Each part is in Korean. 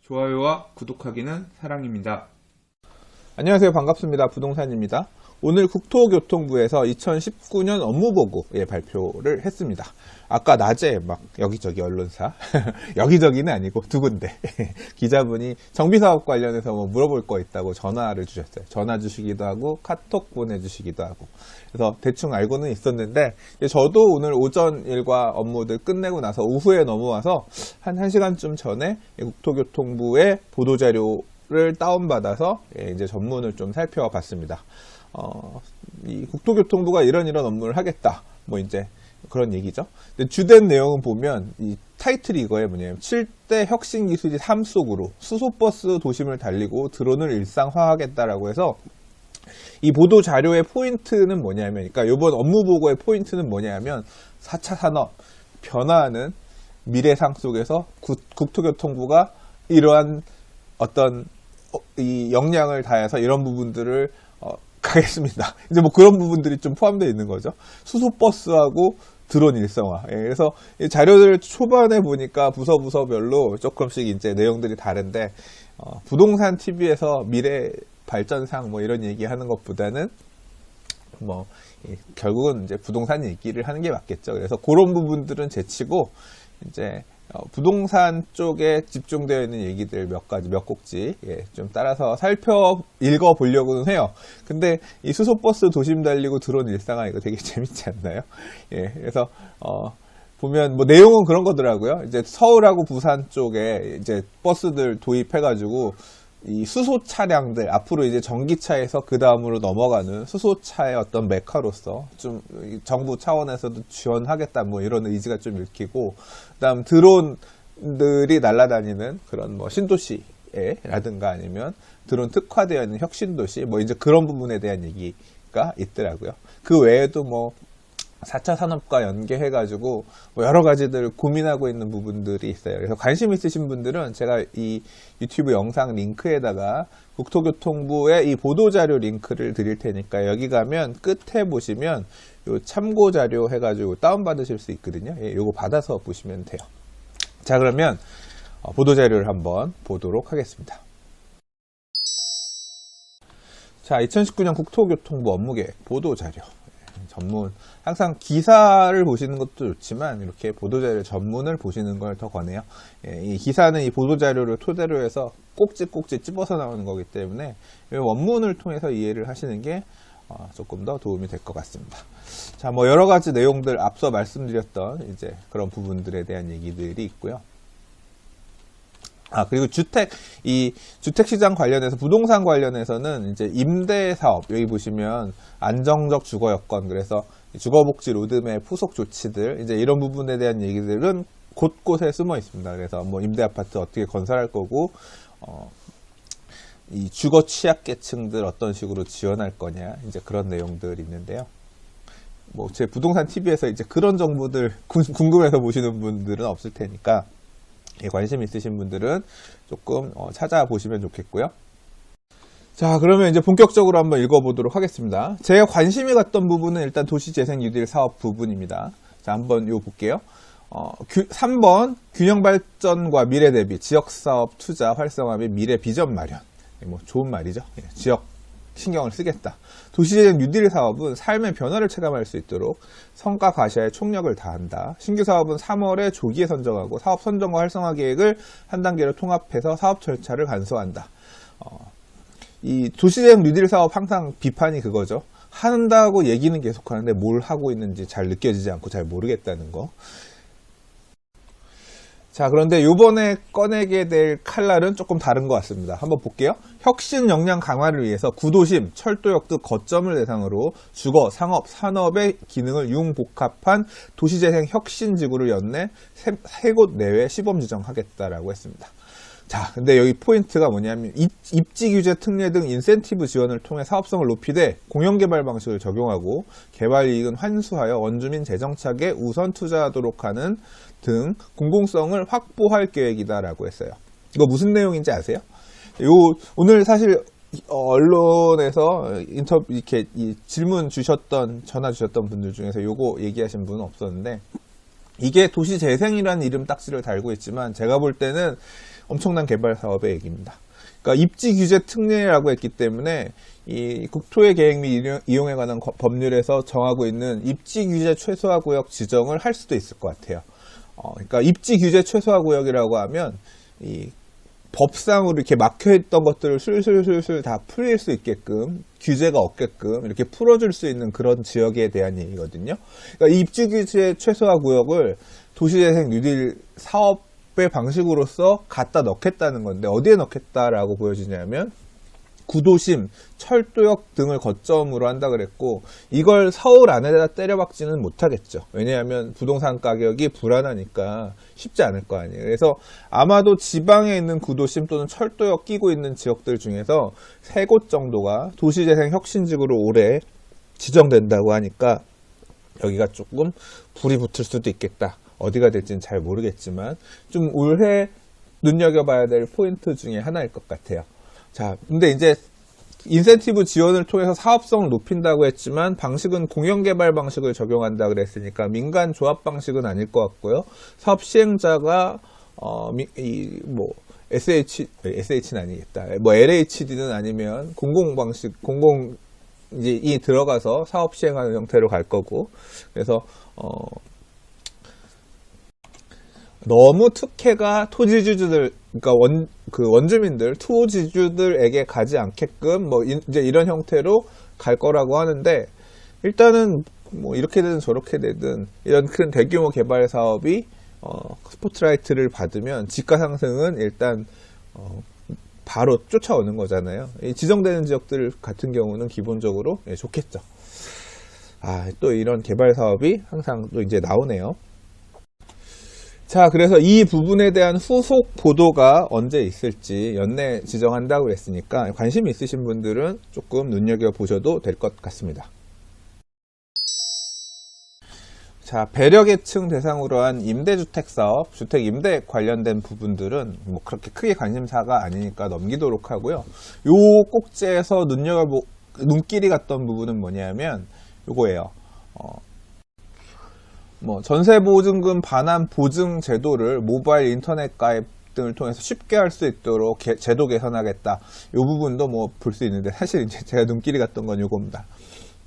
좋아요와 구독하기는 사랑입니다. 안녕하세요. 반갑습니다. 부동산입니다. 오늘 국토교통부에서 2019년 업무보고 발표를 했습니다. 아까 낮에 막 여기저기 언론사, 여기저기는 아니고 두 군데 기자분이 정비사업 관련해서 뭐 물어볼 거 있다고 전화를 주셨어요. 전화 주시기도 하고 카톡 보내주시기도 하고. 그래서 대충 알고는 있었는데 저도 오늘 오전 일과 업무들 끝내고 나서 오후에 넘어와서 한 1시간쯤 전에 국토교통부의 보도자료를 다운받아서 이제 전문을 좀 살펴봤습니다. 이 국토교통부가 이런 업무를 하겠다. 뭐 이제 그런 얘기죠. 근데 주된 내용은 보면 이 타이틀이 이거예요. 뭐냐면 7대 혁신 기술이 삶 속으로 수소버스 도심을 달리고 드론을 일상화하겠다라고 해서 이 보도 자료의 포인트는 뭐냐면, 그러니까 이번 업무 보고의 포인트는 뭐냐면 4차 산업 변화하는 미래상 속에서 국토교통부가 이러한 어떤 이 역량을 다해서 이런 부분들을 가겠습니다. 이제 뭐 그런 부분들이 좀 포함되어 있는 거죠. 수소버스하고 드론 일성화. 그래서 이 자료들 초반에 보니까 부서별로 조금씩 이제 내용들이 다른데, 부동산 TV에서 미래 발전상 뭐 이런 얘기 하는 것보다는 뭐, 결국은 이제 부동산 얘기를 하는 게 맞겠죠. 그래서 그런 부분들은 제치고, 이제, 부동산 쪽에 집중되어 있는 얘기들 몇 곡지, 좀 따라서 읽어보려고는 해요. 근데 이 수소버스 도심 달리고 드론 일상화 이거 되게 재밌지 않나요? 그래서, 보면 뭐 내용은 그런 거더라고요. 이제 서울하고 부산 쪽에 이제 버스들 도입해가지고 이 수소 차량들 앞으로 이제 전기차에서 그 다음으로 넘어가는 수소차의 어떤 메카로서 좀 정부 차원에서도 지원하겠다 뭐 이런 의지가 좀 읽히고, 그다음 드론들이 날아다니는 그런 뭐 신도시라든가 아니면 드론 특화되어 있는 혁신도시 뭐 이제 그런 부분에 대한 얘기가 있더라고요. 그 외에도 뭐 4차 산업과 연계해가지고 뭐 여러 가지들 고민하고 있는 부분들이 있어요. 그래서 관심 있으신 분들은 제가 이 유튜브 영상 링크에다가 국토교통부의 이 보도자료 링크를 드릴 테니까 여기 가면 끝에 보시면 요 참고자료 해가지고 다운받으실 수 있거든요. 요거 받아서 보시면 돼요. 자, 그러면 보도자료를 한번 보도록 하겠습니다. 자, 2019년 국토교통부 업무계획 보도자료. 전문, 항상 기사를 보시는 것도 좋지만 이렇게 보도자료 전문을 보시는 걸 더 권해요. 이 기사는 이 보도자료를 토대로 해서 꼭지 찝어서 나오는 거기 때문에 원문을 통해서 이해를 하시는 게 조금 더 도움이 될 것 같습니다. 자, 뭐 여러 가지 내용들 앞서 말씀드렸던 이제 그런 부분들에 대한 얘기들이 있고요. 그리고 주택시장 관련해서, 부동산 관련해서는 이제 임대사업, 여기 보시면 안정적 주거 여건, 그래서 주거복지 로드맵, 후속 조치들, 이제 이런 부분에 대한 얘기들은 곳곳에 숨어 있습니다. 그래서 뭐 임대아파트 어떻게 건설할 거고, 이 주거 취약계층들 어떤 식으로 지원할 거냐, 이제 그런 내용들이 있는데요. 뭐 제 부동산 TV에서 이제 그런 정보들 궁금해서 보시는 분들은 없을 테니까, 관심 있으신 분들은 조금 찾아보시면 좋겠고요. 자, 그러면 이제 본격적으로 한번 읽어보도록 하겠습니다. 제가 관심이 갔던 부분은 일단 도시재생 뉴딜 사업 부분입니다. 자, 한번 이거 볼게요. 3번 균형발전과 미래 대비 지역사업 투자 활성화 및 미래 비전 마련. 뭐 좋은 말이죠. 지역 신경을 쓰겠다. 도시재생 뉴딜 사업은 삶의 변화를 체감할 수 있도록 성과 과시에 총력을 다한다. 신규 사업은 3월에 조기에 선정하고 사업 선정과 활성화 계획을 한 단계로 통합해서 사업 절차를 간소화한다. 이 도시재생 뉴딜 사업 항상 비판이 그거죠. 한다고 얘기는 계속 하는데 뭘 하고 있는지 잘 느껴지지 않고 잘 모르겠다는 거. 자, 그런데 요번에 꺼내게 될 칼날은 조금 다른 것 같습니다. 한번 볼게요. 혁신 역량 강화를 위해서 구도심, 철도역 등 거점을 대상으로 주거, 상업, 산업의 기능을 융복합한 도시재생 혁신지구를 연내 3곳 내외 시범 지정하겠다라고 했습니다. 자, 근데 여기 포인트가 뭐냐면 입지규제 특례 등 인센티브 지원을 통해 사업성을 높이되 공영개발 방식을 적용하고 개발이익은 환수하여 원주민 재정착에 우선 투자하도록 하는 등 공공성을 확보할 계획이다라고 했어요. 이거 무슨 내용인지 아세요? 오늘 사실 언론에서 이렇게 질문 주셨던, 전화 주셨던 분들 중에서 요거 얘기하신 분은 없었는데, 이게 도시재생이라는 이름 딱지를 달고 있지만 제가 볼 때는 엄청난 개발 사업의 얘기입니다. 그러니까 입지 규제 특례라고 했기 때문에 이 국토의 계획 및 이용에 관한 법률에서 정하고 있는 입지 규제 최소화 구역 지정을 할 수도 있을 것 같아요. 그러니까 입지 규제 최소화 구역이라고 하면 이 법상으로 이렇게 막혀있던 것들을 술술술술 다 풀릴 수 있게끔, 규제가 없게끔 이렇게 풀어줄 수 있는 그런 지역에 대한 얘기거든요. 그러니까 입지 규제 최소화 구역을 도시재생 뉴딜 사업의 방식으로서 갖다 넣겠다는 건데, 어디에 넣겠다라고 보여지냐면 구도심, 철도역 등을 거점으로 한다 그랬고, 이걸 서울 안에다 때려박지는 못하겠죠. 왜냐하면 부동산 가격이 불안하니까 쉽지 않을 거 아니에요. 그래서 아마도 지방에 있는 구도심 또는 철도역 끼고 있는 지역들 중에서 3곳 정도가 도시재생 혁신지구로 올해 지정된다고 하니까 여기가 조금 불이 붙을 수도 있겠다. 어디가 될지는 잘 모르겠지만 좀 올해 눈여겨봐야 될 포인트 중에 하나일 것 같아요. 자, 근데 이제 인센티브 지원을 통해서 사업성을 높인다고 했지만 방식은 공영개발 방식을 적용한다 그랬으니까 민간 조합 방식은 아닐 것 같고요. 사업 시행자가 SH는 아니겠다. LHD는 아니면 공공 방식, 이 들어가서 사업 시행하는 형태로 갈 거고. 그래서 너무 특혜가 토지주들, 그러니까 원주민들, 토지주들에게 가지 않게끔 이제 이런 형태로 갈 거라고 하는데, 일단은 이렇게 되든 저렇게 되든 이런 큰 대규모 개발 사업이 스포트라이트를 받으면 지가 상승은 일단 바로 쫓아오는 거잖아요. 이 지정되는 지역들 같은 경우는 기본적으로 좋겠죠. 또 이런 개발 사업이 항상 또 이제 나오네요. 자, 그래서 이 부분에 대한 후속 보도가 언제 있을지 연내 지정한다고 했으니까 관심 있으신 분들은 조금 눈여겨보셔도 될 것 같습니다. 자, 배려계층 대상으로 한 임대주택 사업, 주택 임대 관련된 부분들은 그렇게 크게 관심사가 아니니까 넘기도록 하고요. 요 꼭지에서 눈길이 갔던 부분은 뭐냐면 요거예요. 전세보증금 반환 보증 제도를 모바일 인터넷 가입 등을 통해서 쉽게 할 수 있도록 제도 개선하겠다. 이 부분도 볼 수 있는데, 사실 이제 제가 눈길이 갔던 건 요겁니다.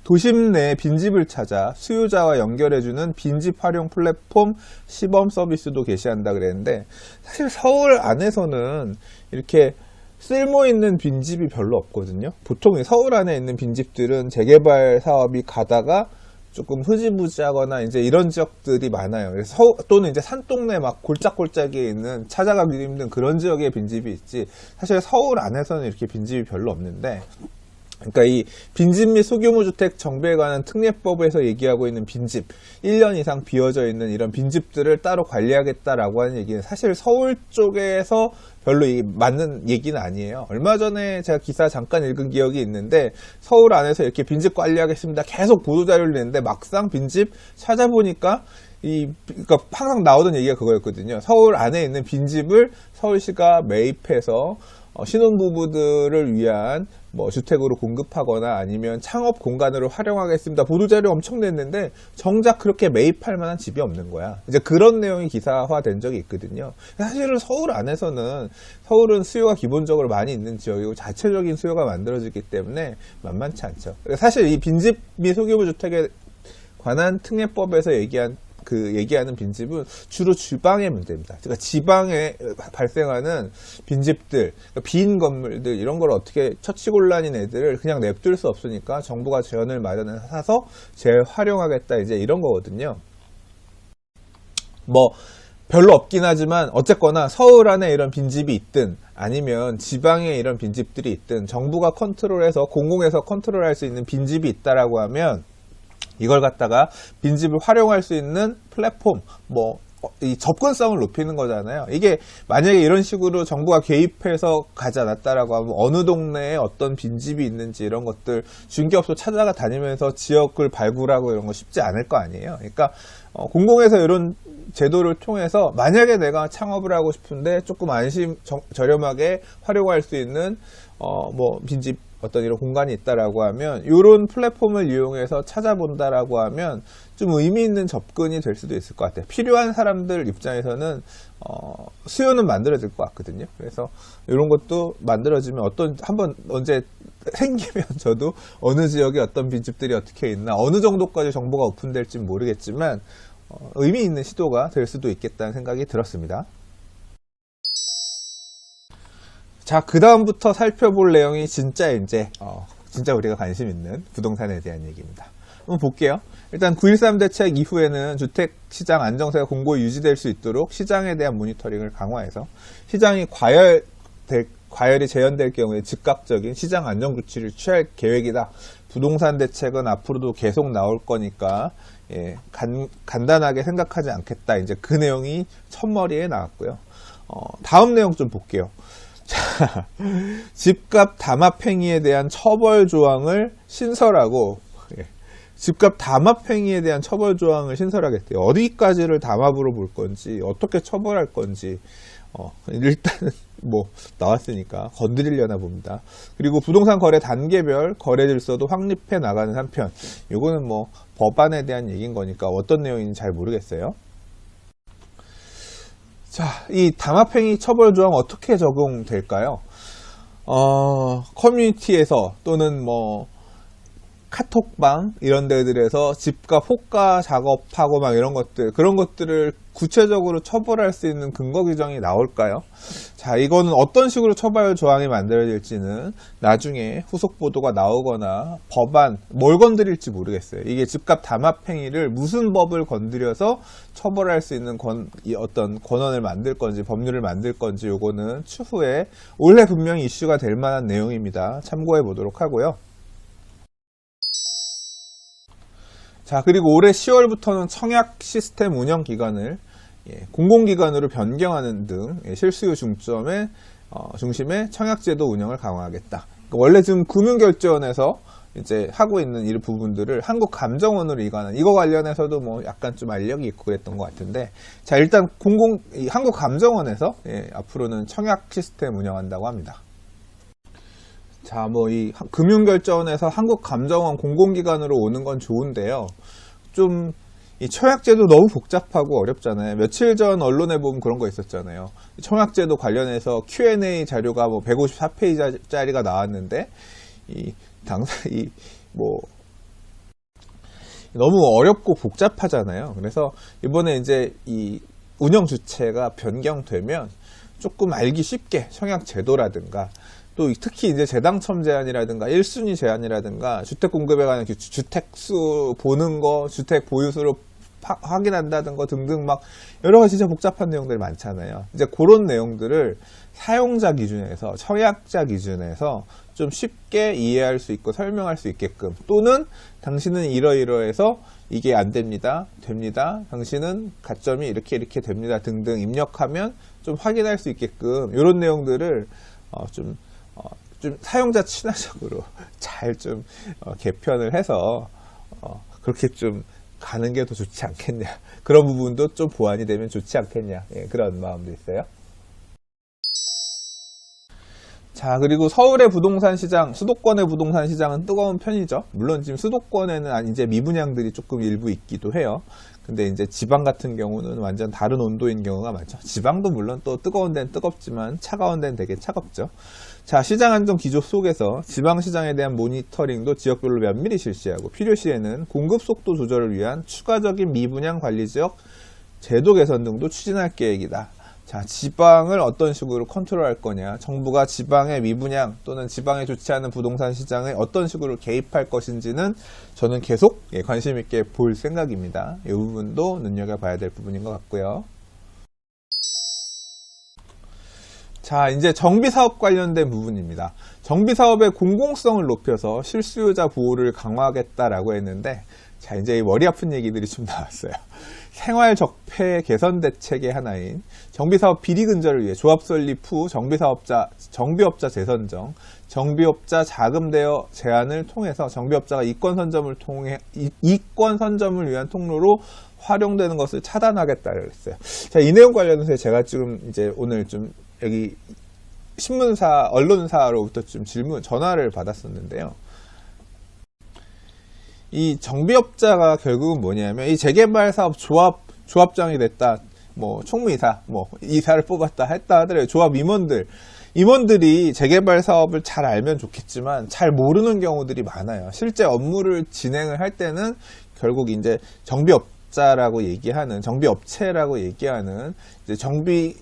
도심 내 빈집을 찾아 수요자와 연결해주는 빈집 활용 플랫폼 시범 서비스도 개시한다 그랬는데, 사실 서울 안에서는 이렇게 쓸모 있는 빈집이 별로 없거든요. 보통 서울 안에 있는 빈집들은 재개발 사업이 가다가 조금 흐지부지하거나 이제 이런 지역들이 많아요. 그래서 또는 이제 산동네 막 골짝골짝이에 있는 찾아가기도 힘든 그런 지역에 빈집이 있지, 사실 서울 안에서는 이렇게 빈집이 별로 없는데, 그러니까 이 빈집 및 소규모 주택 정비에 관한 특례법에서 얘기하고 있는 빈집, 1년 이상 비어져 있는 이런 빈집들을 따로 관리하겠다라고 하는 얘기는 사실 서울 쪽에서 별로 맞는 얘기는 아니에요. 얼마 전에 제가 기사 잠깐 읽은 기억이 있는데, 서울 안에서 이렇게 빈집 관리하겠습니다 계속 보도자료를 냈는데 막상 빈집 찾아보니까 그러니까 항상 나오던 얘기가 그거였거든요. 서울 안에 있는 빈집을 서울시가 매입해서 신혼부부들을 위한 주택으로 공급하거나 아니면 창업 공간으로 활용하겠습니다. 보도자료 엄청 냈는데 정작 그렇게 매입할 만한 집이 없는 거야. 이제 그런 내용이 기사화된 적이 있거든요. 사실은 서울 안에서는, 서울은 수요가 기본적으로 많이 있는 지역이고 자체적인 수요가 만들어지기 때문에 만만치 않죠. 사실 이 빈집 및 소규모 주택에 관한 특례법에서 얘기하는 빈집은 주로 지방의 문제입니다. 그러니까 지방에 발생하는 빈집들, 그러니까 빈 건물들, 이런 걸 어떻게 처치곤란인 애들을 그냥 냅둘 수 없으니까 정부가 재원을 마련해서 재활용하겠다, 이제 이런 거거든요. 별로 없긴 하지만 어쨌거나 서울 안에 이런 빈집이 있든 아니면 지방에 이런 빈집들이 있든 정부가 컨트롤해서, 공공에서 컨트롤할 수 있는 빈집이 있다라고 하면 이걸 갖다가 빈집을 활용할 수 있는 플랫폼, 이 접근성을 높이는 거잖아요. 이게 만약에 이런 식으로 정부가 개입해서 가지 않았다라고 하면 어느 동네에 어떤 빈집이 있는지 이런 것들 중개업소 찾아가 다니면서 지역을 발굴하고 이런 거 쉽지 않을 거 아니에요. 그러니까 공공에서 이런 제도를 통해서 만약에 내가 창업을 하고 싶은데 조금 저렴하게 활용할 수 있는 빈집 어떤 이런 공간이 있다라고 하면 이런 플랫폼을 이용해서 찾아본다라고 하면 좀 의미 있는 접근이 될 수도 있을 것 같아요. 필요한 사람들 입장에서는 수요는 만들어질 것 같거든요. 그래서 이런 것도 만들어지면 한번 언제 생기면 저도 어느 지역에 어떤 빈집들이 어떻게 있나 어느 정도까지 정보가 오픈될지 모르겠지만 의미 있는 시도가 될 수도 있겠다는 생각이 들었습니다. 자, 그 다음부터 살펴볼 내용이 진짜 우리가 관심 있는 부동산에 대한 얘기입니다. 한번 볼게요. 일단 9.13 대책 이후에는 주택시장 안정세가 공고히 유지될 수 있도록 시장에 대한 모니터링을 강화해서 시장이 과열이 재현될 경우에 즉각적인 시장 안정 조치를 취할 계획이다. 부동산 대책은 앞으로도 계속 나올 거니까 간단하게 생각하지 않겠다. 이제 그 내용이 첫머리에 나왔고요. 다음 내용 좀 볼게요. 자, 집값 담합행위에 대한 처벌 조항을 신설하고, 집값 담합행위에 대한 처벌 조항을 신설하겠대요. 어디까지를 담합으로 볼 건지, 어떻게 처벌할 건지, 일단은 나왔으니까 건드리려나 봅니다. 그리고 부동산 거래 단계별 거래 질서도 확립해 나가는 한편, 이거는 법안에 대한 얘기인 거니까 어떤 내용인지 잘 모르겠어요. 자, 이 담합행위 처벌 조항 어떻게 적용될까요? 커뮤니티에서 또는 카톡방 이런 데들에서 집값 호가 작업하고 이런 것들, 그런 것들을 구체적으로 처벌할 수 있는 근거 규정이 나올까요? 자, 이거는 어떤 식으로 처벌 조항이 만들어질지는 나중에 후속 보도가 나오거나 법안 뭘 건드릴지 모르겠어요. 이게 집값 담합 행위를 무슨 법을 건드려서 처벌할 수 있는 어떤 권한을 만들 건지 법률을 만들 건지 요거는 추후에 올해 분명히 이슈가 될 만한 내용입니다. 참고해 보도록 하고요. 자, 그리고 올해 10월부터는 청약 시스템 운영 기간을 공공기관으로 변경하는 등 실수요 중심의 청약제도 운영을 강화하겠다. 원래 지금 금융결제원에서 이제 하고 있는 이 부분들을 한국감정원으로 이관한, 이거 관련해서도 약간 좀 알력이 있고 그랬던 것 같은데, 자, 일단 한국감정원에서 앞으로는 청약 시스템 운영한다고 합니다. 자, 이 금융결제원에서 한국감정원 공공기관으로 오는 건 좋은데요. 좀 이 청약제도 너무 복잡하고 어렵잖아요. 며칠 전 언론에 보면 그런 거 있었잖아요. 청약제도 관련해서 Q&A 자료가 154페이지짜리가 나왔는데 너무 어렵고 복잡하잖아요. 그래서 이번에 이제 이 운영 주체가 변경되면 조금 알기 쉽게 청약 제도라든가 또 특히 이제 재당첨 제한이라든가 1순위 제한이라든가 주택 공급에 관한 주택수 보는 거, 주택 보유수로 확인한다는 거 등등 여러 가지 진짜 복잡한 내용들이 많잖아요. 이제 그런 내용들을 사용자 기준에서, 청약자 기준에서 좀 쉽게 이해할 수 있고 설명할 수 있게끔, 또는 당신은 이러이러해서 이게 안 됩니다, 당신은 가점이 이렇게 됩니다 등등 입력하면 좀 확인할 수 있게끔 이런 내용들을 좀 사용자 친화적으로 잘 좀 개편을 해서 그렇게 좀 가는 게 더 좋지 않겠냐, 그런 부분도 좀 보완이 되면 좋지 않겠냐, 그런 마음도 있어요. 자, 그리고 서울의 부동산 시장, 수도권의 부동산 시장은 뜨거운 편이죠. 물론 지금 수도권에는 이제 미분양들이 조금 일부 있기도 해요. 근데 이제 지방 같은 경우는 완전 다른 온도인 경우가 많죠. 지방도 물론 또 뜨거운 데는 뜨겁지만 차가운 데는 되게 차갑죠. 자, 시장 안정 기조 속에서 지방시장에 대한 모니터링도 지역별로 면밀히 실시하고, 필요시에는 공급 속도 조절을 위한 추가적인 미분양 관리지역 제도 개선 등도 추진할 계획이다. 자, 지방을 어떤 식으로 컨트롤할 거냐, 정부가 지방의 미분양 또는 지방에 좋지 않은 부동산 시장에 어떤 식으로 개입할 것인지는 저는 계속 관심 있게 볼 생각입니다. 이 부분도 눈여겨봐야 될 부분인 것 같고요. 자, 이제 정비사업 관련된 부분입니다. 정비사업의 공공성을 높여서 실수요자 보호를 강화하겠다라고 했는데, 자, 이제 머리 아픈 얘기들이 좀 나왔어요. 생활 적폐 개선 대책의 하나인 정비사업 비리 근절을 위해 조합 설립 후 정비업자 재선정, 정비업자 자금 대여 제한을 통해서 정비업자가 이권 선점을 위한 통로로 활용되는 것을 차단하겠다고 했어요. 자, 이 내용 관련해서 제가 지금 이제 오늘 좀 여기 신문사, 언론사로부터 좀 전화를 받았었는데요. 이 정비업자가 결국은 뭐냐면 이 재개발 사업 조합장이 됐다. 뭐 총무이사, 뭐 이사를 뽑았다 했다 하더라도 조합 임원들이 재개발 사업을 잘 알면 좋겠지만 잘 모르는 경우들이 많아요. 실제 업무를 진행을 할 때는 결국 이제 정비업자라고 얘기하는 정비업체라고 얘기하는 이제 정비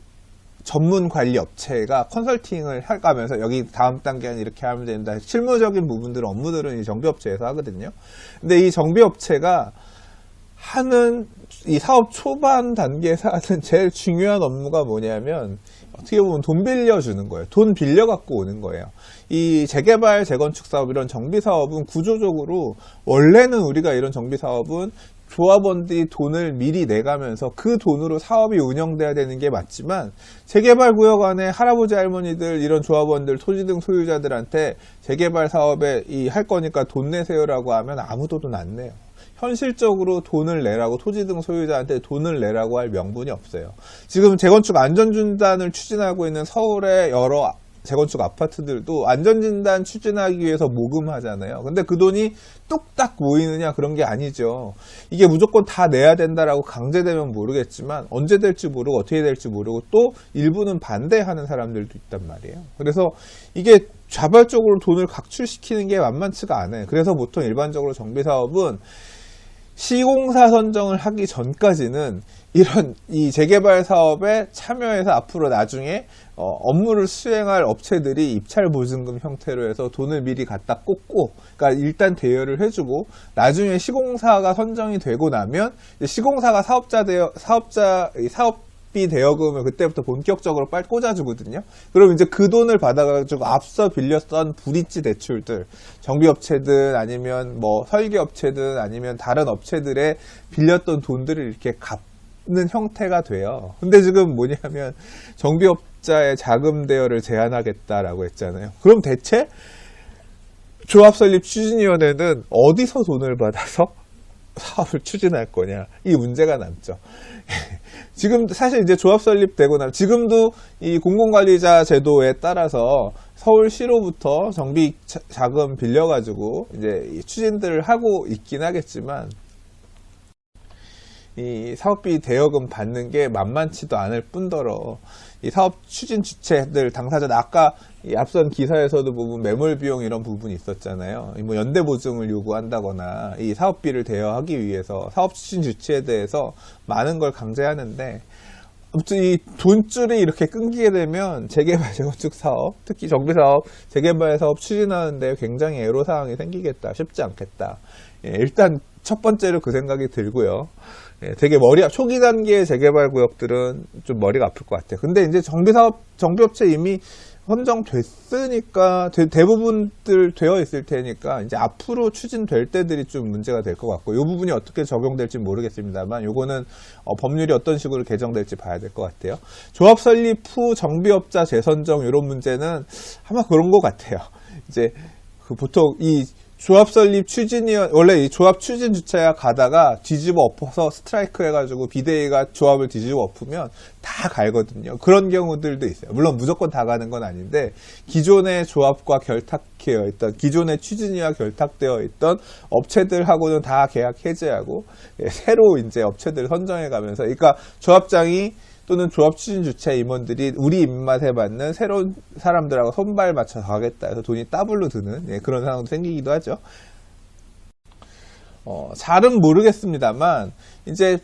전문 관리 업체가 컨설팅을 해가면서 여기 다음 단계는 이렇게 하면 된다. 실무적인 부분들은 업무들은 이 정비업체에서 하거든요. 근데 이 정비업체가 하는 이 사업 초반 단계에서 하는 제일 중요한 업무가 뭐냐면 어떻게 보면 돈 빌려주는 거예요. 돈 빌려 갖고 오는 거예요. 이 재개발, 재건축 사업 이런 정비 사업은 구조적으로 원래는 우리가 이런 정비 사업은 조합원들이 돈을 미리 내가면서 그 돈으로 사업이 운영돼야 되는 게 맞지만 재개발 구역 안에 할아버지 할머니들 이런 조합원들 토지 등 소유자들한테 재개발 사업에 할 거니까 돈 내세요라고 하면 아무도 돈 안 내요. 현실적으로 돈을 내라고 토지 등 소유자한테 돈을 내라고 할 명분이 없어요. 지금 재건축 안전진단을 추진하고 있는 서울의 여러 재건축 아파트들도 안전진단 추진하기 위해서 모금하잖아요. 근데 그 돈이 뚝딱 모이느냐 그런 게 아니죠. 이게 무조건 다 내야 된다라고 강제되면 모르겠지만 언제 될지 모르고 어떻게 될지 모르고 또 일부는 반대하는 사람들도 있단 말이에요. 그래서 이게 자발적으로 돈을 각출시키는 게 만만치가 않아요. 그래서 보통 일반적으로 정비사업은 시공사 선정을 하기 전까지는 이런 이 재개발 사업에 참여해서 앞으로 나중에 업무를 수행할 업체들이 입찰 보증금 형태로 해서 돈을 미리 갖다 꽂고, 그러니까 일단 대여를 해주고 나중에 시공사가 선정이 되고 나면 시공사가 사업비 대여금을 그때부터 본격적으로 빨리 꽂아주거든요. 그럼 이제 그 돈을 받아가지고 앞서 빌렸던 브릿지 대출들, 정비업체든 아니면 뭐 설계업체든 아니면 다른 업체들의 빌렸던 돈들을 이렇게 갚는 형태가 돼요. 근데 지금 뭐냐면 정비업자의 자금 대여를 제한하겠다라고 했잖아요. 그럼 대체 조합설립추진위원회는 어디서 돈을 받아서 사업을 추진할 거냐, 이 문제가 남죠. 지금 사실 이제 조합 설립되고 나면 지금도 이 공공관리자 제도에 따라서 서울시로부터 정비 자금 빌려가지고 이제 추진들을 하고 있긴 하겠지만 이 사업비 대여금 받는 게 만만치도 않을 뿐더러 이 사업 추진 주체들 당사자, 아까 이 앞선 기사에서도 보면 매몰 비용 이런 부분이 있었잖아요. 뭐 연대 보증을 요구한다거나 이 사업비를 대여하기 위해서 사업 추진 주체에 대해서 많은 걸 강제하는데, 아무튼 이 돈줄이 이렇게 끊기게 되면 재개발 재건축 사업, 특히 정비 사업, 재개발 사업 추진하는데 굉장히 애로사항이 생기겠다, 쉽지 않겠다. 일단 첫 번째로 그 생각이 들고요. 되게 초기 단계의 재개발 구역들은 좀 머리가 아플 것 같아요. 근데 이제 정비업체 이미 선정됐으니까 대부분들 되어 있을 테니까 이제 앞으로 추진될 때들이 좀 문제가 될 것 같고, 이 부분이 어떻게 적용될지 모르겠습니다만 요거는 법률이 어떤 식으로 개정될지 봐야 될 것 같아요. 조합 설립 후 정비업자 재선정 이런 문제는 아마 그런 것 같아요. 이제 보통 이 조합 설립 추진위원, 원래 이 조합 추진 주체가 가다가 뒤집어 엎어서 스트라이크 해가지고 비대위가 조합을 뒤집어 엎으면 다 갈거든요. 그런 경우들도 있어요. 물론 무조건 다 가는 건 아닌데, 기존의 조합과 결탁되어 있던, 기존의 추진위와 결탁되어 있던 업체들하고는 다 계약 해제하고, 새로 이제 업체들 선정해 가면서, 그러니까 조합장이 또는 조합 추진 주체 임원들이 우리 입맛에 맞는 새로운 사람들하고 손발 맞춰서 가겠다 해서 돈이 더블로 드는 그런 상황도 생기기도 하죠. 잘은 모르겠습니다만 이제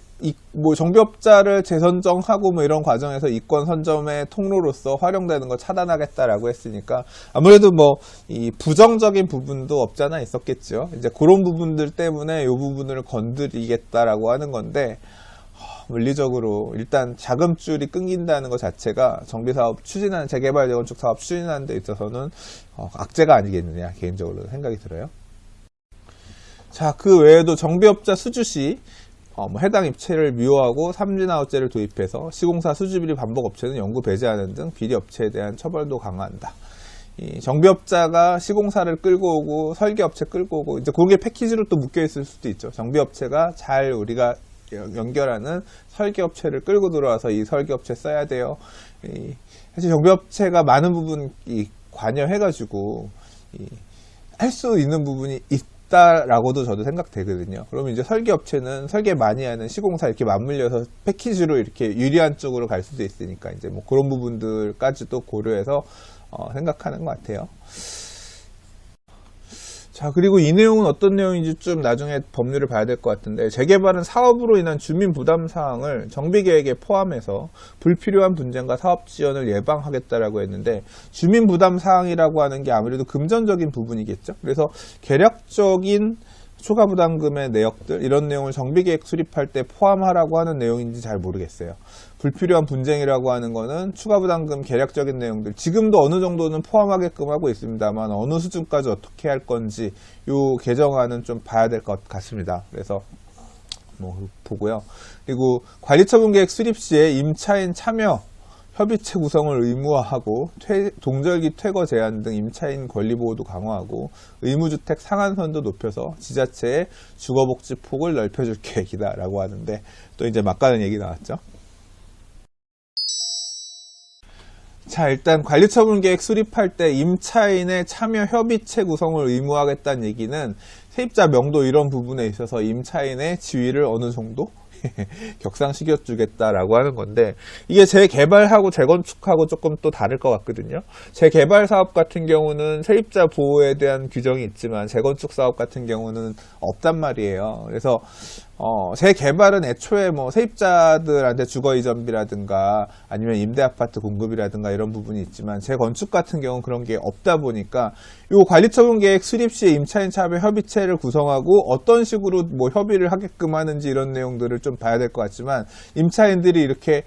뭐 정비업자를 재선정하고 뭐 이런 과정에서 이권 선점의 통로로서 활용되는 걸 차단하겠다라고 했으니까 아무래도 뭐 이 부정적인 부분도 없잖아 있었겠죠. 이제 그런 부분들 때문에 이 부분을 건드리겠다라고 하는 건데, 물리적으로 일단 자금줄이 끊긴다는 것 자체가 정비사업 추진하는, 재개발 재건축 사업 추진하는 데 있어서는 악재가 아니겠느냐 개인적으로 생각이 들어요. 자, 그 외에도 정비업자 수주 시 해당 입체를 미화하고 삼진아웃제를 도입해서 시공사 수주비리 반복 업체는 영구 배제하는 등 비리 업체에 대한 처벌도 강화한다. 이 정비업자가 시공사를 끌고 오고 설계업체 끌고 오고, 이제 그게 패키지로 또 묶여 있을 수도 있죠. 정비업체가 잘 우리가 연결하는 설계업체를 끌고 들어와서 이 설계업체 써야 돼요. 사실 정비업체가 많은 부분 관여해가지고 할 수 있는 부분이 있다라고도 저도 생각되거든요. 그러면 이제 설계업체는 설계 많이 하는 시공사 이렇게 맞물려서 패키지로 이렇게 유리한 쪽으로 갈 수도 있으니까 이제 뭐 그런 부분들까지도 고려해서 생각하는 것 같아요. 자, 그리고 이 내용은 어떤 내용인지 좀 나중에 법률을 봐야 될 것 같은데, 재개발은 사업으로 인한 주민 부담 사항을 정비계획에 포함해서 불필요한 분쟁과 사업 지연을 예방하겠다라고 했는데, 주민 부담 사항이라고 하는 게 아무래도 금전적인 부분이겠죠. 그래서 계략적인 초과 부담금의 내역들, 이런 내용을 정비계획 수립할 때 포함하라고 하는 내용인지 잘 모르겠어요. 불필요한 분쟁이라고 하는 거는 추가 부담금 계략적인 내용들, 지금도 어느 정도는 포함하게끔 하고 있습니다만 어느 수준까지 어떻게 할 건지 요 개정안은 좀 봐야 될 것 같습니다. 그래서 뭐 보고요. 그리고 관리처분계획 수립 시에 임차인 참여 협의체 구성을 의무화하고 동절기 퇴거 제한 등 임차인 권리 보호도 강화하고 의무주택 상한선도 높여서 지자체의 주거복지 폭을 넓혀줄 계획이다라고 하는데, 또 이제 막가는 얘기 나왔죠. 자, 일단 관리처분계획 수립할 때 임차인의 참여 협의체 구성을 의무화하겠다는 얘기는 세입자 명도 이런 부분에 있어서 임차인의 지위를 어느 정도 격상시켜주겠다라고 하는 건데, 이게 재개발하고 재건축하고 조금 또 다를 것 같거든요. 재개발 사업 같은 경우는 세입자 보호에 대한 규정이 있지만 재건축 사업 같은 경우는 없단 말이에요. 그래서 재개발은 애초에 뭐 세입자들한테 주거 이전비라든가 아니면 임대 아파트 공급이라든가 이런 부분이 있지만, 재건축 같은 경우는 그런 게 없다 보니까 요 관리처분 계획 수립 시에 임차인 참여 협의체를 구성하고 어떤 식으로 뭐 협의를 하게끔 하는지 이런 내용들을 좀 봐야 될 것 같지만, 임차인들이 이렇게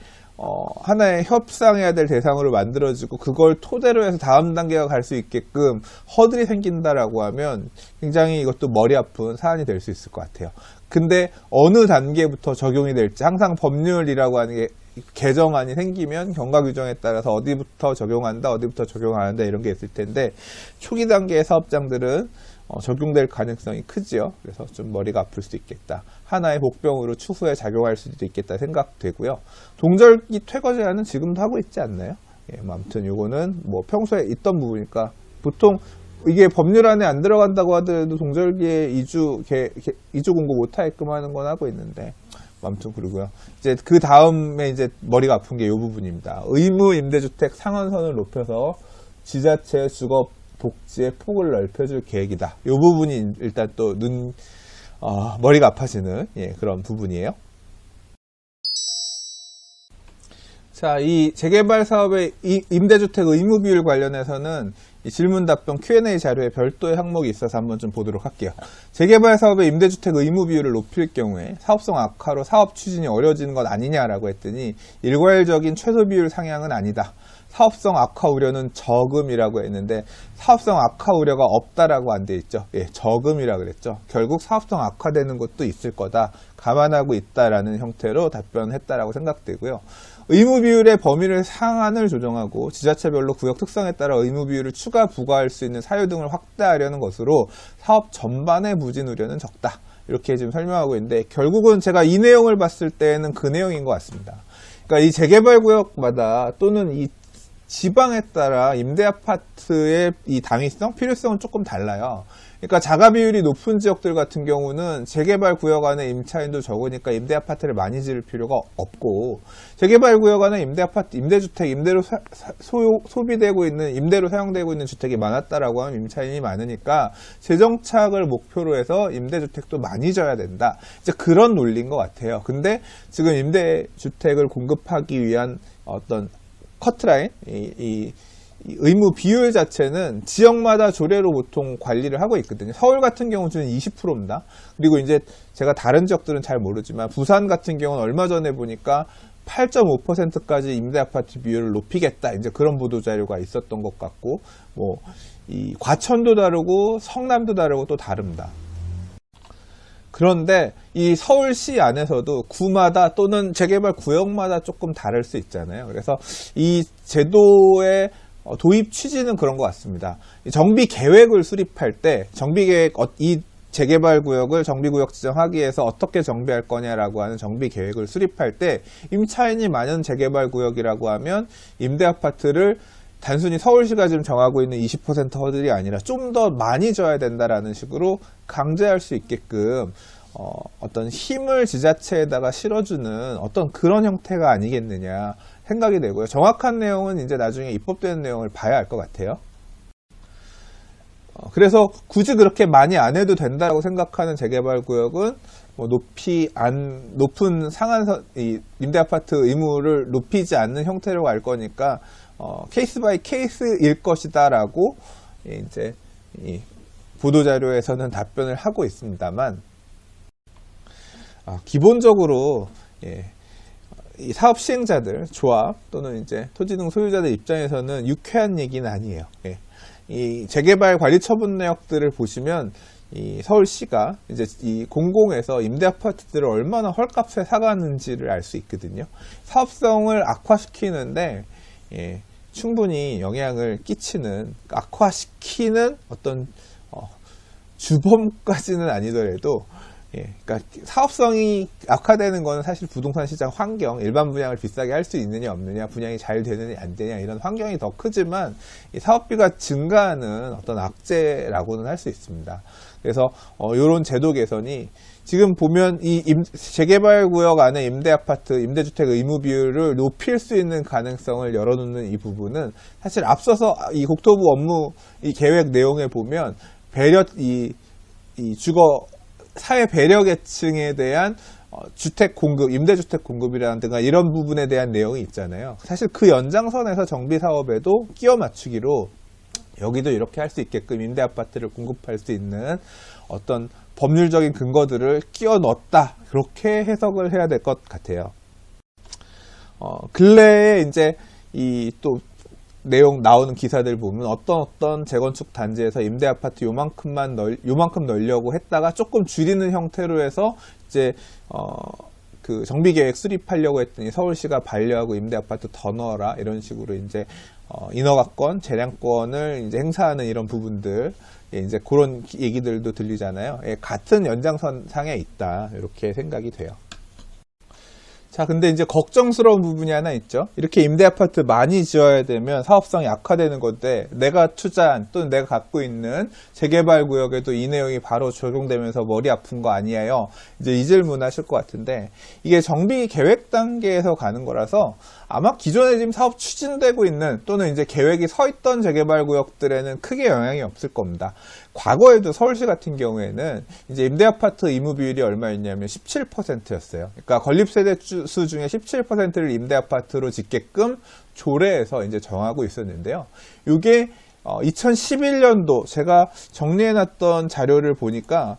하나의 협상해야 될 대상으로 만들어지고 그걸 토대로 해서 다음 단계가 갈 수 있게끔 허들이 생긴다라고 하면 굉장히 이것도 머리 아픈 사안이 될 수 있을 것 같아요. 근데 어느 단계부터 적용이 될지, 항상 법률이라고 하는 게 개정안이 생기면 경과 규정에 따라서 어디부터 적용한다, 어디부터 적용 안 한다 이런 게 있을 텐데, 초기 단계의 사업장들은 적용될 가능성이 크지요. 그래서 좀 머리가 아플 수도 있겠다. 하나의 복병으로 추후에 작용할 수도 있겠다 생각되고요. 동절기 퇴거 제한은 지금도 하고 있지 않나요? 예, 아무튼 요거는 뭐 평소에 있던 부분이니까, 보통 이게 법률 안에 안 들어간다고 하더라도 동절기에 이주 공고 못하게끔 하는 건 하고 있는데, 아무튼 그러고요. 이제 그 다음에 이제 머리가 아픈 게 이 부분입니다. 의무 임대주택 상한선을 높여서 지자체 주거 복지의 폭을 넓혀줄 계획이다. 이 부분이 일단 또 머리가 아파지는 그런 부분이에요. 자, 이 재개발 사업의 임대주택 의무 비율 관련해서는 이 질문 답변 Q&A 자료에 별도의 항목이 있어서 한번 좀 보도록 할게요. 재개발 사업의 임대주택 의무 비율을 높일 경우에 사업성 악화로 사업 추진이 어려워지는 것 아니냐라고 했더니, 일괄적인 최소 비율 상향은 아니다. 사업성 악화 우려는 저금이라고 했는데, 사업성 악화 우려가 없다라고 안 돼 있죠. 예, 저금이라고 그랬죠. 결국 사업성 악화되는 것도 있을 거다, 감안하고 있다라는 형태로 답변했다라고 생각되고요. 의무 비율의 범위를 상한을 조정하고 지자체별로 구역 특성에 따라 의무 비율을 추가 부과할 수 있는 사유 등을 확대하려는 것으로 사업 전반의 부진 우려는 적다. 이렇게 지금 설명하고 있는데, 결국은 제가 이 내용을 봤을 때는 그 내용인 것 같습니다. 그러니까 이 재개발 구역마다 또는 이 지방에 따라 임대아파트의 이 당위성, 필요성은 조금 달라요. 그러니까 자가 비율이 높은 지역들 같은 경우는 재개발 구역 안에 임차인도 적으니까 임대아파트를 많이 지을 필요가 없고, 재개발 구역 안에 임대아파트, 임대주택, 임대로 소비되고 있는, 임대로 사용되고 있는 주택이 많았다라고 하면 임차인이 많으니까 재정착을 목표로 해서 임대주택도 많이 져야 된다. 이제 그런 논리인 것 같아요. 근데 지금 임대주택을 공급하기 위한 어떤 커트라인, 이 의무 비율 자체는 지역마다 조례로 보통 관리를 하고 있거든요. 서울 같은 경우는 20%입니다. 그리고 이제 제가 다른 지역들은 잘 모르지만 부산 같은 경우는 얼마 전에 보니까 8.5%까지 임대 아파트 비율을 높이겠다, 이제 그런 보도 자료가 있었던 것 같고, 뭐 이 과천도 다르고 성남도 다르고 또 다릅니다. 그런데 이 서울시 안에서도 구마다 또는 재개발 구역마다 조금 다를 수 있잖아요. 그래서 이 제도의 도입 취지는 그런 것 같습니다. 정비 계획을 수립할 때, 정비 계획, 이 재개발 구역을 정비구역 지정하기 위해서 어떻게 정비할 거냐라고 하는 정비 계획을 수립할 때 임차인이 많은 재개발 구역이라고 하면 임대 아파트를 단순히 서울시가 지금 정하고 있는 20% 허들이 아니라 좀 더 많이 줘야 된다라는 식으로 강제할 수 있게끔 어떤 힘을 지자체에다가 실어주는 어떤 그런 형태가 아니겠느냐 생각이 되고요. 정확한 내용은 이제 나중에 입법되는 내용을 봐야 알 것 같아요. 그래서 굳이 그렇게 많이 안 해도 된다고 생각하는 재개발 구역은 뭐 높은 상한선, 임대 아파트 의무를 높이지 않는 형태로 갈 거니까 케이스 바이 케이스일 것이다라고 이제 이 보도자료에서는 답변을 하고 있습니다만 기본적으로 이 사업 시행자들, 조합 또는 이제 토지 등 소유자들 입장에서는 유쾌한 얘기는 아니에요. 이 재개발 관리 처분 내역들을 보시면 이 서울시가 이제 이 공공에서 임대 아파트들을 얼마나 헐값에 사가는지를 알 수 있거든요. 사업성을 악화시키는데 충분히 영향을 끼치는, 악화시키는 어떤 주범까지는 아니더라도 그러니까 사업성이 악화되는 거는 사실 부동산 시장 환경, 일반 분양을 비싸게 할 수 있느냐 없느냐, 분양이 잘 되느냐 안 되냐 이런 환경이 더 크지만 이 사업비가 증가하는 어떤 악재라고는 할 수 있습니다. 그래서 이런 제도 개선이 지금 보면 이 재개발 구역 안에 임대 아파트, 임대주택 의무 비율을 높일 수 있는 가능성을 열어놓는 이 부분은 사실 앞서서 이 국토부 업무 이 계획 내용에 보면 이 주거 사회 배려 계층에 대한 주택 공급, 임대주택 공급이라든가 이런 부분에 대한 내용이 있잖아요. 사실 그 연장선에서 정비 사업에도 끼워 맞추기로 여기도 이렇게 할 수 있게끔 임대 아파트를 공급할 수 있는 어떤 법률적인 근거들을 끼워 넣었다. 그렇게 해석을 해야 될 것 같아요. 근래에 이제 이 또 내용 나오는 기사들 보면 어떤 재건축 단지에서 임대 아파트 요만큼 넣으려고 했다가 조금 줄이는 형태로 해서 이제 그 정비 계획 수립하려고 했더니 서울시가 반려하고 임대 아파트 더 넣어라 이런 식으로 이제 인허가권, 재량권을 이제 행사하는 이런 부분들 이제 그런 얘기들도 들리잖아요. 같은 연장선 상에 있다 이렇게 생각이 돼요. 자, 근데 이제 걱정스러운 부분이 하나 있죠. 이렇게 임대 아파트 많이 지어야 되면 사업성이 악화되는 건데 내가 투자한 또는 내가 갖고 있는 재개발 구역에도 이 내용이 바로 적용되면서 머리 아픈 거 아니에요. 이제 이 질문 하실 것 같은데 이게 정비 계획 단계에서 가는 거라서 아마 기존에 지금 사업 추진되고 있는 또는 이제 계획이 서 있던 재개발 구역들에는 크게 영향이 없을 겁니다. 과거에도 서울시 같은 경우에는 이제 임대 아파트 의무 비율이 얼마였냐면 17%였어요. 그러니까 건립세대 수 중에 17%를 임대 아파트로 짓게끔 조례에서 이제 정하고 있었는데요. 이게 2011년도 제가 정리해놨던 자료를 보니까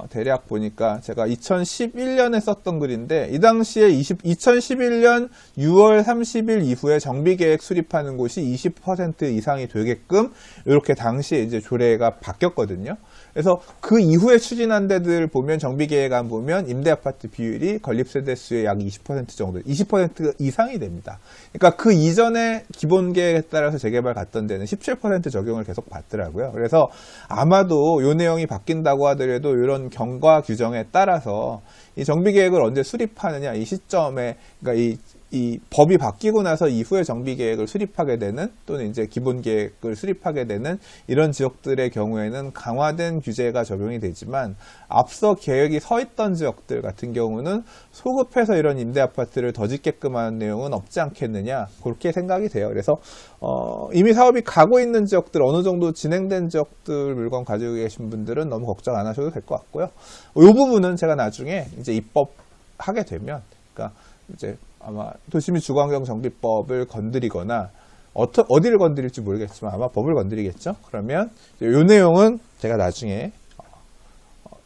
대략 보니까 제가 2011년에 썼던 글인데 이 당시에 2011년 6월 30일 이후에 정비계획 수립하는 곳이 20% 이상이 되게끔 이렇게 당시에 이제 조례가 바뀌었거든요. 그래서 그 이후에 추진한 데들 보면 정비계획안 보면 임대아파트 비율이 건립세대 수의 약 20% 정도, 20% 이상이 됩니다. 그러니까 그 이전에 기본계획에 따라서 재개발 갔던 데는 17% 적용을 계속 받더라고요. 그래서 아마도 이 내용이 바뀐다고 하더라도 이런 경과 규정에 따라서 이 정비계획을 언제 수립하느냐 이 시점에 그러니까 이 법이 바뀌고 나서 이후에 정비계획을 수립하게 되는 또는 이제 기본계획을 수립하게 되는 이런 지역들의 경우에는 강화된 규제가 적용이 되지만 앞서 계획이 서 있던 지역들 같은 경우는 소급해서 이런 임대아파트를 더 짓게끔 하는 내용은 없지 않겠느냐 그렇게 생각이 돼요. 그래서 이미 사업이 가고 있는 지역들 어느 정도 진행된 지역들 물건 가지고 계신 분들은 너무 걱정 안 하셔도 될 것 같고요. 이 부분은 제가 나중에 이제 입법하게 되면 그러니까 이제 아마 도시및 주거환경정비법을 건드리거나 어디를 건드릴지 모르겠지만 아마 법을 건드리겠죠. 그러면 이 내용은 제가 나중에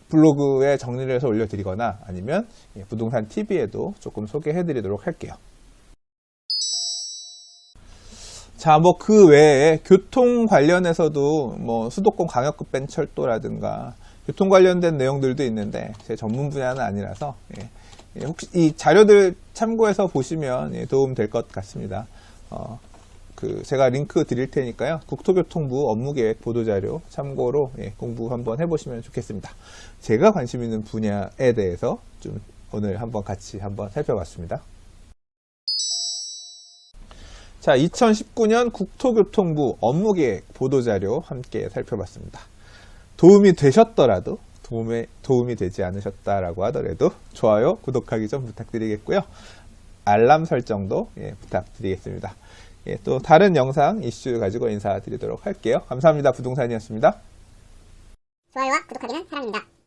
블로그에 정리를 해서 올려드리거나 아니면 부동산 TV에도 조금 소개해드리도록 할게요. 자, 뭐 그 외에 교통 관련해서도 뭐 수도권 강역급 벤철도라든가 교통 관련된 내용들도 있는데 제 전문 분야는 아니라서 혹시 이 자료들 참고해서 보시면 도움 될 것 같습니다. 제가 링크 드릴 테니까요. 국토교통부 업무계획 보도자료 참고로 공부 한번 해보시면 좋겠습니다. 제가 관심 있는 분야에 대해서 좀 오늘 한번 같이 한번 살펴봤습니다. 자, 2019년 국토교통부 업무계획 보도자료 함께 살펴봤습니다. 도움이 되셨더라도 도움이 되지 않으셨다라고 하더라도 좋아요, 구독하기 좀 부탁드리겠고요. 알람 설정도 부탁드리겠습니다. 또 다른 영상 이슈 가지고 인사드리도록 할게요. 감사합니다. 부동산이었습니다. 좋아요와 구독하기는 사랑입니다.